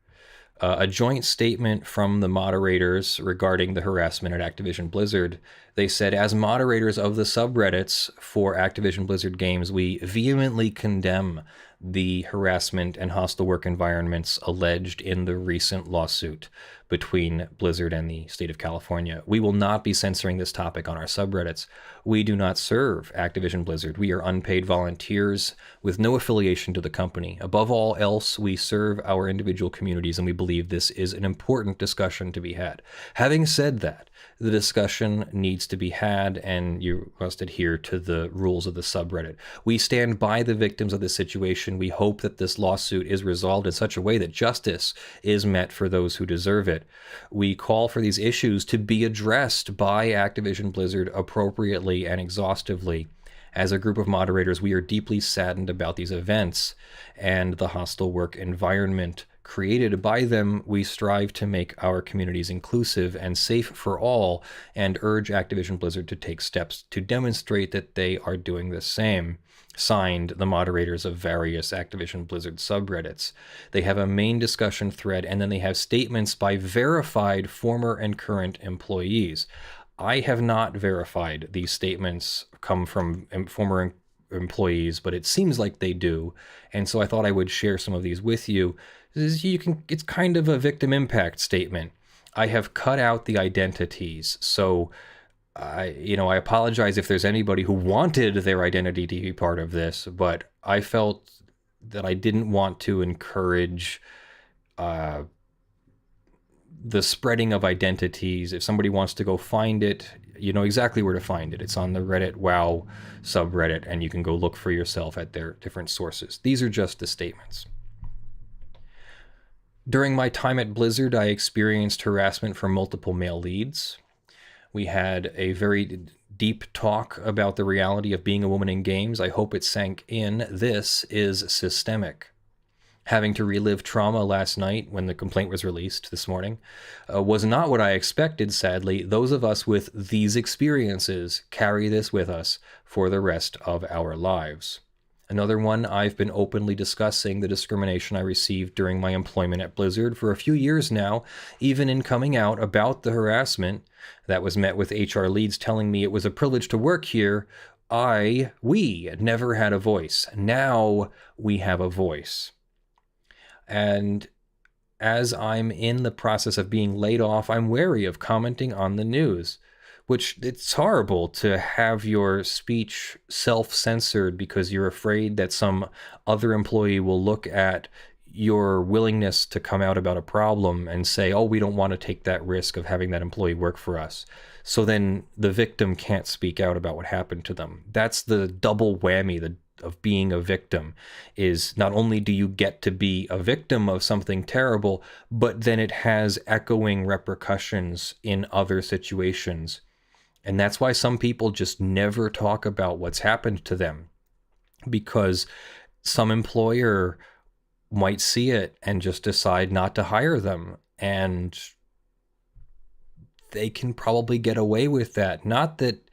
A joint statement from the moderators regarding the harassment at Activision Blizzard. They said, as moderators of the subreddits for Activision Blizzard games, we vehemently condemn the harassment and hostile work environments alleged in the recent lawsuit between Blizzard and the state of California. We will not be censoring this topic on our subreddits. We do not serve Activision Blizzard. We are unpaid volunteers with no affiliation to the company. Above all else, we serve our individual communities, and we believe this is an important discussion to be had. Having said that, the discussion needs to be had, and you must adhere to the rules of the subreddit. We stand by the victims of this situation. We hope that this lawsuit is resolved in such a way that justice is met for those who deserve it. We call for these issues to be addressed by Activision Blizzard appropriately and exhaustively. As a group of moderators, we are deeply saddened about these events and the hostile work environment created by them. We strive to make our communities inclusive and safe for all, and urge Activision Blizzard to take steps to demonstrate that they are doing the same. Signed, the moderators of various Activision Blizzard subreddits. They have a main discussion thread, and then they have statements by verified former and current employees. I have not verified these statements come from former employees, but it seems like they do, and so I thought I would share some of these with you. It's kind of a victim impact statement. I have cut out the identities, so I apologize if there's anybody who wanted their identity to be part of this, but I felt that I didn't want to encourage the spreading of identities. If somebody wants to go find it, you know exactly where to find it. It's on the Reddit WoW subreddit, and you can go look for yourself at their different sources. These are just the statements. During my time at Blizzard, I experienced harassment from multiple male leads. We had a very deep talk about the reality of being a woman in games. I hope it sank in. This is systemic. Having to relive trauma last night when the complaint was released this morning was not what I expected, sadly. Those of us with these experiences carry this with us for the rest of our lives. Another one, I've been openly discussing the discrimination I received during my employment at Blizzard for a few years now, even in coming out about the harassment that was met with HR leads telling me it was a privilege to work here. We never had a voice. Now we have a voice. And as I'm in the process of being laid off, I'm wary of commenting on the news, which it's horrible to have your speech self-censored because you're afraid that some other employee will look at your willingness to come out about a problem and say, oh, we don't want to take that risk of having that employee work for us. So then the victim can't speak out about what happened to them. That's the double whammy of being a victim, is not only do you get to be a victim of something terrible, but then it has echoing repercussions in other situations. And that's why some people just never talk about what's happened to them, because some employer might see it and just decide not to hire them. And they can probably get away with that. Not that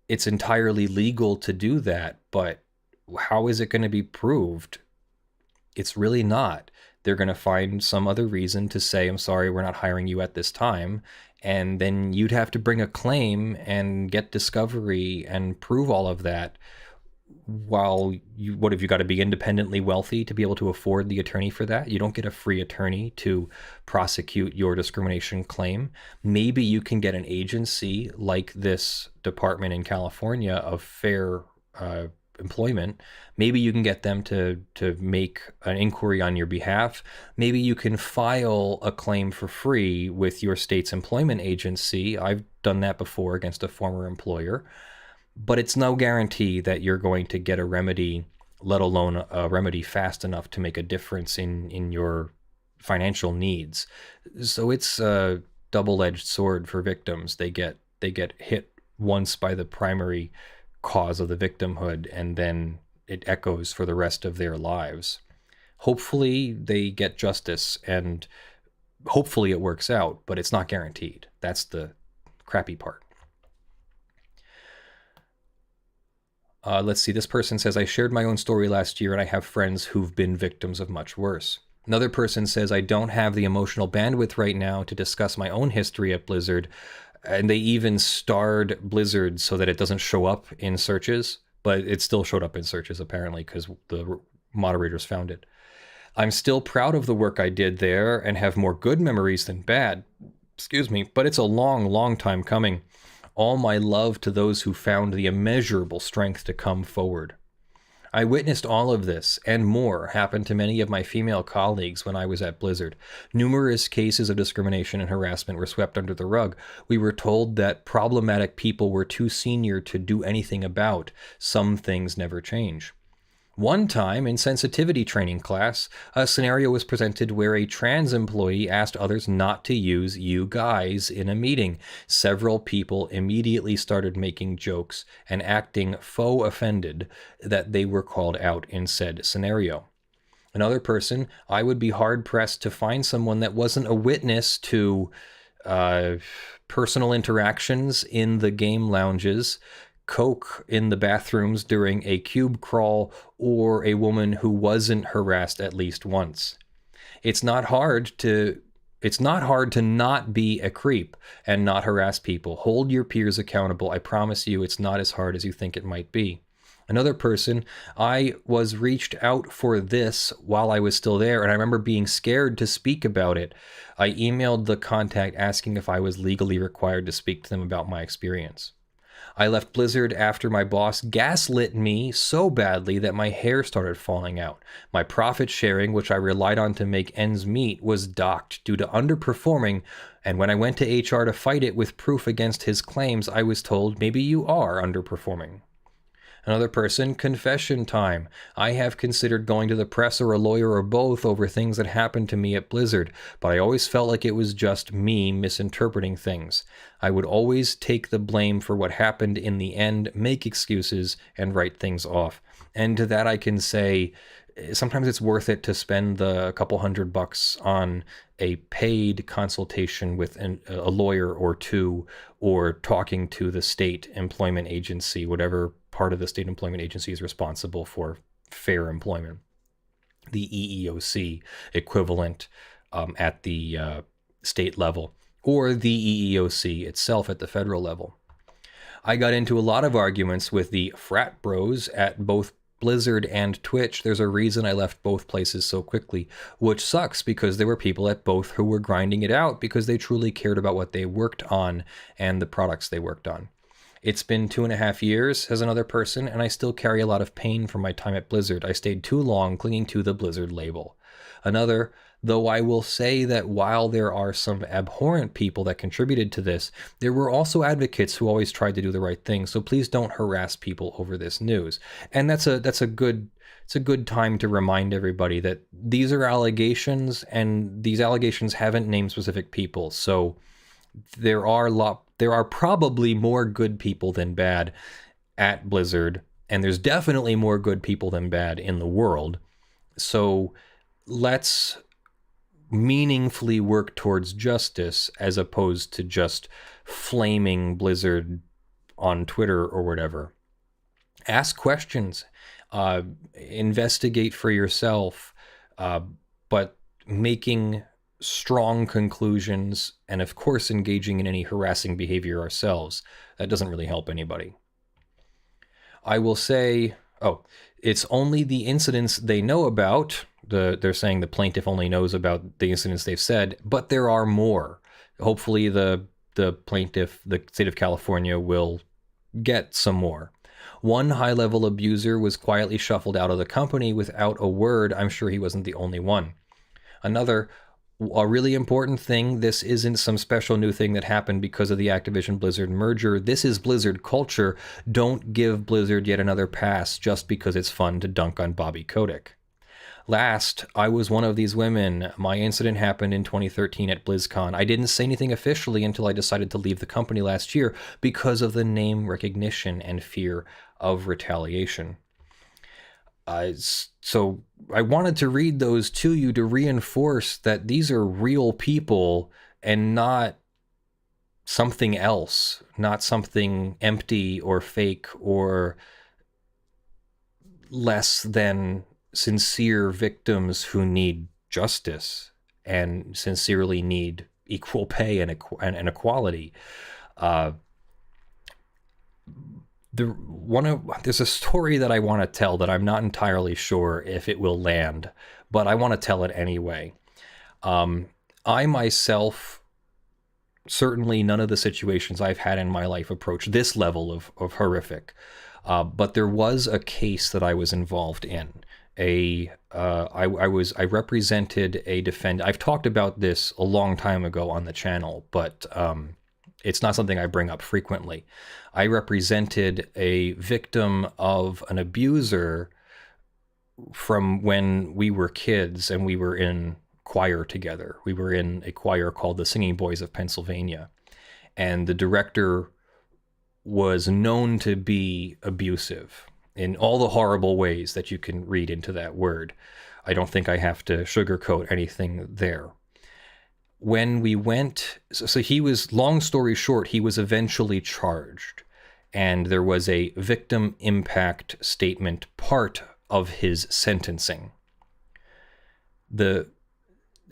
it's entirely legal to do that, but how is it going to be proved? It's really not. They're going to find some other reason to say, I'm sorry, we're not hiring you at this time. And then you'd have to bring a claim and get discovery and prove all of that. While what have you got to be independently wealthy to be able to afford the attorney for that? You don't get a free attorney to prosecute your discrimination claim. Maybe you can get an agency like this department in California of fair employment. Maybe you can get them to make an inquiry on your behalf. Maybe you can file a claim for free with your state's employment agency. I've done that before against a former employer. But it's no guarantee that you're going to get a remedy, let alone a remedy fast enough to make a difference in your financial needs. So it's a double-edged sword for victims. They get hit once by the primary cause of the victimhood, and then it echoes for the rest of their lives. Hopefully they get justice, and hopefully it works out, but it's not guaranteed. That's the crappy part. Let's see, this person says, I shared my own story last year and I have friends who've been victims of much worse. Another person says, I don't have the emotional bandwidth right now to discuss my own history at Blizzard. And they even starred Blizzard so that it doesn't show up in searches, but it still showed up in searches apparently because the moderators found it. I'm still proud of the work I did there and have more good memories than bad. Excuse me, but it's a long, long time coming. All my love to those who found the immeasurable strength to come forward. I witnessed all of this and more happen to many of my female colleagues when I was at Blizzard. Numerous cases of discrimination and harassment were swept under the rug. We were told that problematic people were too senior to do anything about. Some things never change. One time, in sensitivity training class, a scenario was presented where a trans employee asked others not to use "you guys" in a meeting. Several people immediately started making jokes and acting faux offended that they were called out in said scenario. Another person, I would be hard-pressed to find someone that wasn't a witness to personal interactions in the game lounges, coke in the bathrooms during a cube crawl, or a woman who wasn't harassed at least once. It's not hard to not be a creep and not harass people. Hold your peers accountable. I promise you it's not as hard as you think it might be. Another person, I was reached out for this while I was still there, and I remember being scared to speak about it. I emailed the contact asking if I was legally required to speak to them about my experience. I left Blizzard after my boss gaslit me so badly that my hair started falling out. My profit sharing, which I relied on to make ends meet, was docked due to underperforming, and when I went to HR to fight it with proof against his claims, I was told, maybe you are underperforming. Another person, confession time. I have considered going to the press or a lawyer or both over things that happened to me at Blizzard, but I always felt like it was just me misinterpreting things. I would always take the blame for what happened in the end, make excuses, and write things off. And to that I can say, sometimes it's worth it to spend the couple $100 on a paid consultation with a lawyer or two, or talking to the state employment agency, whatever part of the state employment agency is responsible for fair employment. The EEOC equivalent at the state level, or the EEOC itself at the federal level. I got into a lot of arguments with the frat bros at both Blizzard and Twitch. There's a reason I left both places so quickly, which sucks because there were people at both who were grinding it out because they truly cared about what they worked on and the products they worked on. It's been 2.5 years as another person, and I still carry a lot of pain from my time at Blizzard. I stayed too long clinging to the Blizzard label. Another, though I will say that while there are some abhorrent people that contributed to this, there were also advocates who always tried to do the right thing, so please don't harass people over this news. And it's a good time to remind everybody that these are allegations, and these allegations haven't named specific people, so there are probably more good people than bad at Blizzard, and there's definitely more good people than bad in the world. So let's meaningfully work towards justice as opposed to just flaming Blizzard on Twitter or whatever. Ask questions, investigate for yourself, but making strong conclusions and, of course, engaging in any harassing behavior ourselves. That doesn't really help anybody. I will say, it's only the incidents they know about. They're saying the plaintiff only knows about the incidents they've said, but there are more. Hopefully the plaintiff, the state of California, will get some more. One high-level abuser was quietly shuffled out of the company without a word. I'm sure he wasn't the only one. Another, a really important thing, this isn't some special new thing that happened because of the Activision Blizzard merger. This is Blizzard culture. Don't give Blizzard yet another pass just because it's fun to dunk on Bobby Kotick. Last, I was one of these women. My incident happened in 2013 at BlizzCon. I didn't say anything officially until I decided to leave the company last year because of the name recognition and fear of retaliation. So I wanted to read those to you to reinforce that these are real people and not something else, not something empty or fake or less than sincere victims who need justice and sincerely need equal pay and equality. There's a story that I want to tell that I'm not entirely sure if it will land, but I want to tell it anyway. I myself, certainly none of the situations I've had in my life approach this level of horrific, but there was a case that I was involved in. I represented a defendant. I've talked about this a long time ago on the channel, but it's not something I bring up frequently. I represented a victim of an abuser from when we were kids and we were in choir together. We were in a choir called the Singing Boys of Pennsylvania. And the director was known to be abusive in all the horrible ways that you can read into that word. I don't think I have to sugarcoat anything there. When we went, so he was, long story short, he was eventually charged, and there was a victim impact statement part of his sentencing. The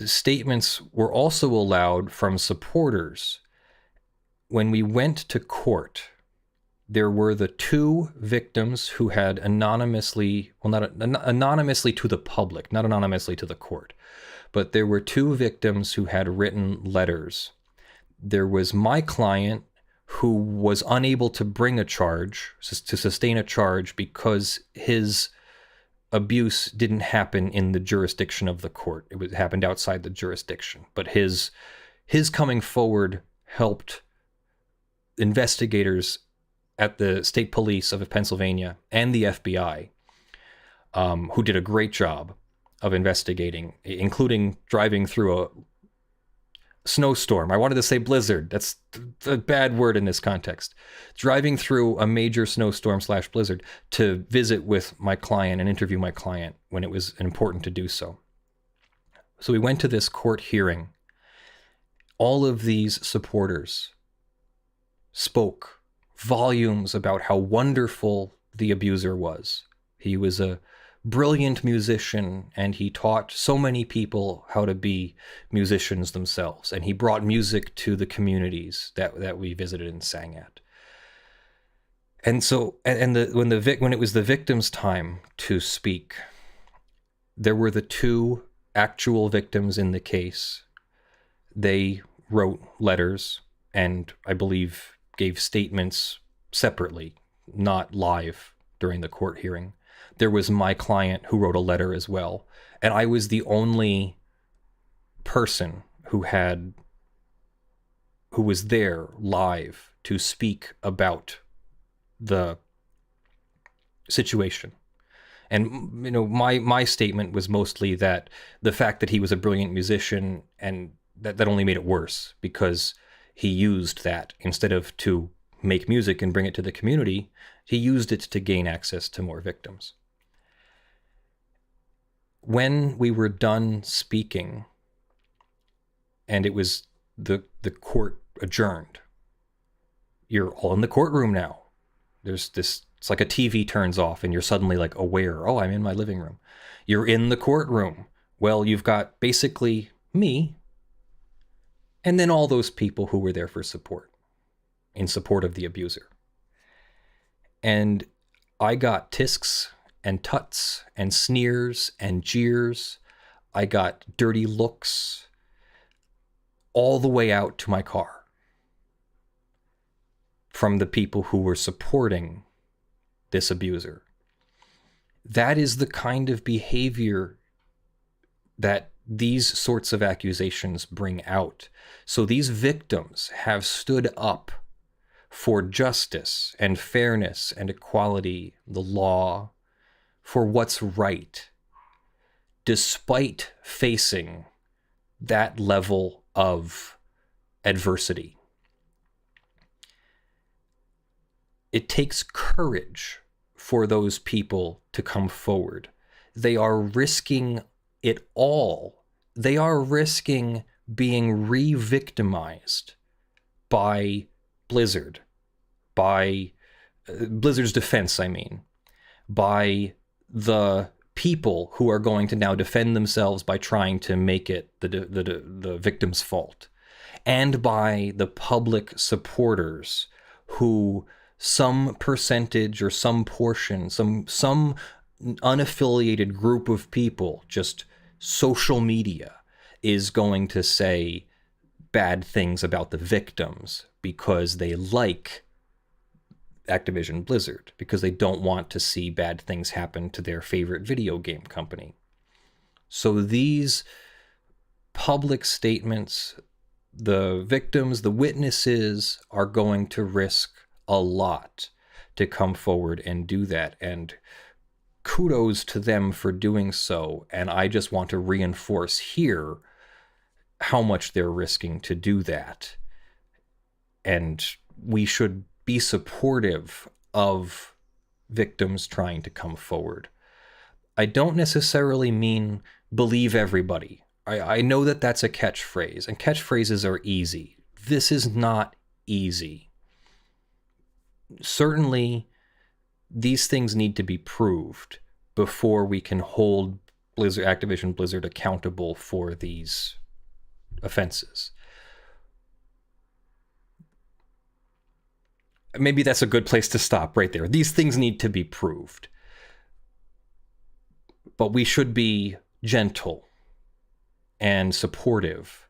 statements were also allowed from supporters. When we went to court, there were the two victims who had anonymously, well, not anonymously to the public, not anonymously to the court, but there were two victims who had written letters. There was my client who was unable to bring a charge, to sustain a charge, because his abuse didn't happen in the jurisdiction of the court. It happened outside the jurisdiction. But his coming forward helped investigators at the state police of Pennsylvania and the FBI, who did a great job of investigating, including driving through a snowstorm. I wanted to say blizzard. That's a bad word in this context. Driving through a major snowstorm / blizzard to visit with my client and interview my client when it was important to do so. So we went to this court hearing. All of these supporters spoke volumes about how wonderful the abuser was. He was a brilliant musician, and he taught so many people how to be musicians themselves, and he brought music to the communities that we visited and sang at. And so, when it was the victim's time to speak, there were the two actual victims in the case. They wrote letters and, I believe, gave statements separately, not live during the court hearing. There was my client who wrote a letter as well. And I was the only person who was there live to speak about the situation. And, you know, my statement was mostly that the fact that he was a brilliant musician, and that only made it worse, because he used that instead of to make music and bring it to the community, he used it to gain access to more victims. When we were done speaking, and it was the court adjourned, you're all in the courtroom now. There's this, it's like a TV turns off and you're suddenly like aware, oh, I'm in my living room. You're in the courtroom Well, you've got basically me, and then all those people who were there for support, in support of the abuser. And I got tisks and tuts and sneers and jeers. I got dirty looks all the way out to my car from the people who were supporting this abuser. That is the kind of behavior that these sorts of accusations bring out. So these victims have stood up for justice and fairness and equality, the law, for what's right, despite facing that level of adversity. It takes courage for those people to come forward. They are risking it all. They are risking being re-victimized by Blizzard, by Blizzard's defense, I mean, by the people who are going to now defend themselves by trying to make it the victim's fault, and by the public supporters who some percentage or some portion, some unaffiliated group of people, just social media, is going to say bad things about the victims because they like Activision Blizzard, because they don't want to see bad things happen to their favorite video game company. So these public statements, the victims, the witnesses are going to risk a lot to come forward and do that. And kudos to them for doing so. And I just want to reinforce here how much they're risking to do that. And we should be supportive of victims trying to come forward. I don't necessarily mean believe everybody. I know that that's a catchphrase, and catchphrases are easy. This is not easy. Certainly, these things need to be proved before we can hold Activision Blizzard accountable for these offenses. Maybe that's a good place to stop right there. These things need to be proved. But we should be gentle and supportive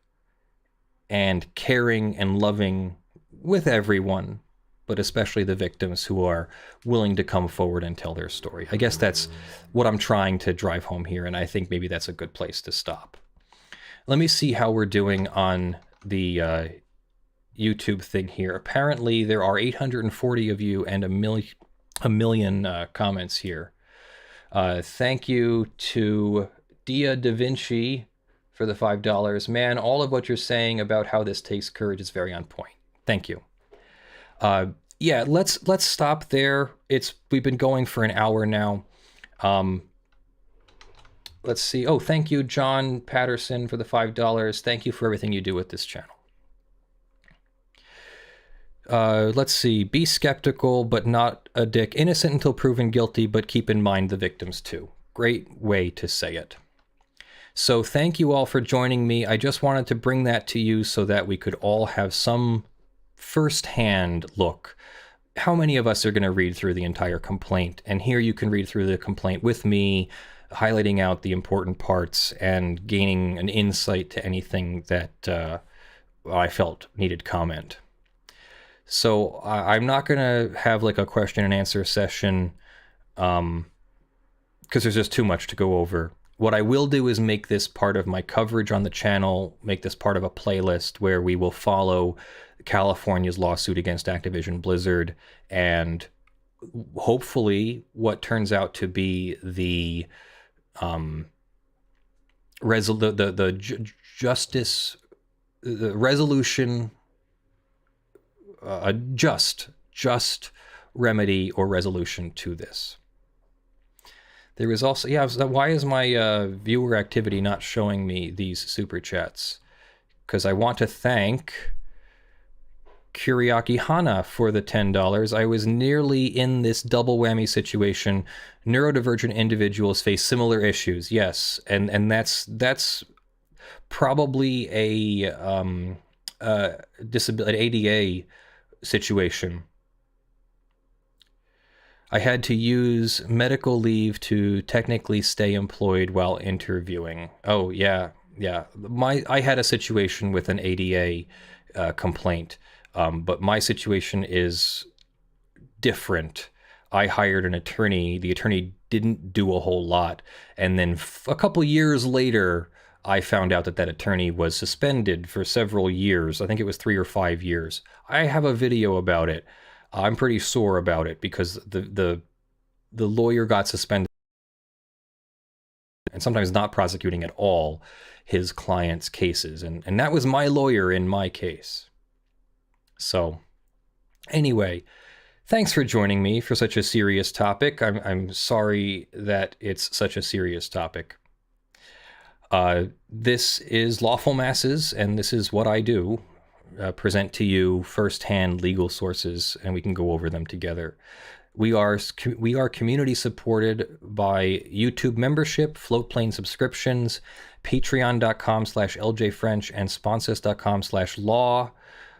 and caring and loving with everyone, but especially the victims who are willing to come forward and tell their story. I guess that's what I'm trying to drive home here, and I think maybe that's a good place to stop. Let me see how we're doing on the YouTube thing here. Apparently there are 840 of you and a million comments here. Thank you to Dia Da Vinci for the $5. Man, all of what you're saying about how this takes courage is very on point. Thank you. Yeah, let's stop there. We've been going for an hour now. Let's see. Oh, thank you, John Patterson, for the $5. Thank you for everything you do with this channel. Let's see. Be skeptical, but not a dick. Innocent until proven guilty, but keep in mind the victims too. Great way to say it. So thank you all for joining me. I just wanted to bring that to you so that we could all have some first-hand look. How many of us are going to read through the entire complaint? And here you can read through the complaint with me, highlighting out the important parts and gaining an insight to anything that I felt needed comment. So I'm not going to have like a question and answer session because there's just too much to go over. What I will do is make this part of my coverage on the channel, make this part of a playlist where we will follow California's lawsuit against Activision Blizzard and hopefully what turns out to be the resolution, a just remedy or resolution to this. There is also, yeah, why is my viewer activity not showing me these super chats? Because I want to thank Kuriaki Hana for the $10. I was nearly in this double whammy situation. Neurodivergent individuals face similar issues. Yes, and that's probably a disability ADA situation. I had to use medical leave to technically stay employed while interviewing. Oh yeah, yeah. I had a situation with an ADA complaint, but my situation is different. I hired an attorney. The attorney didn't do a whole lot, and then a couple years later, I found out that that attorney was suspended for several years. I think it was 3 or 5 years. I have a video about it. I'm pretty sore about it because the lawyer got suspended and sometimes not prosecuting at all his client's cases. And that was my lawyer in my case. So anyway, thanks for joining me for such a serious topic. I'm sorry that it's such a serious topic. This is Lawful Masses, and this is what I do. Present to you firsthand legal sources, and we can go over them together. We are community supported by YouTube membership, Floatplane subscriptions, patreon.com/ljfrench, and sponsors.com/law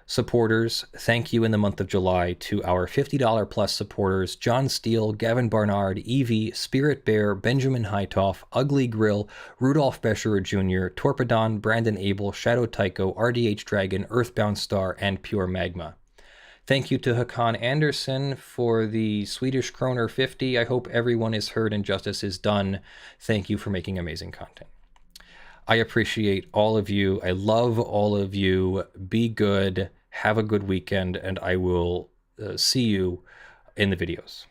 supporters. Thank you in the month of July to our $50 plus supporters: John Steele, Gavin Barnard, Eevi, Spirit Bear, Benjamin Hitov, Ugly Grill, Rudolph Bescherer Jr., Torpedan, Brandyn, Abel, ShadowTycho, RDHDragon, Earthbound Star, and PureMagma. Thank you to Hakan Anderson for the Swedish kroner 50. I hope everyone is heard and justice is done. Thank you for making amazing content. I appreciate all of you. I love all of you. Be good. Have a good weekend, and I will see you in the videos.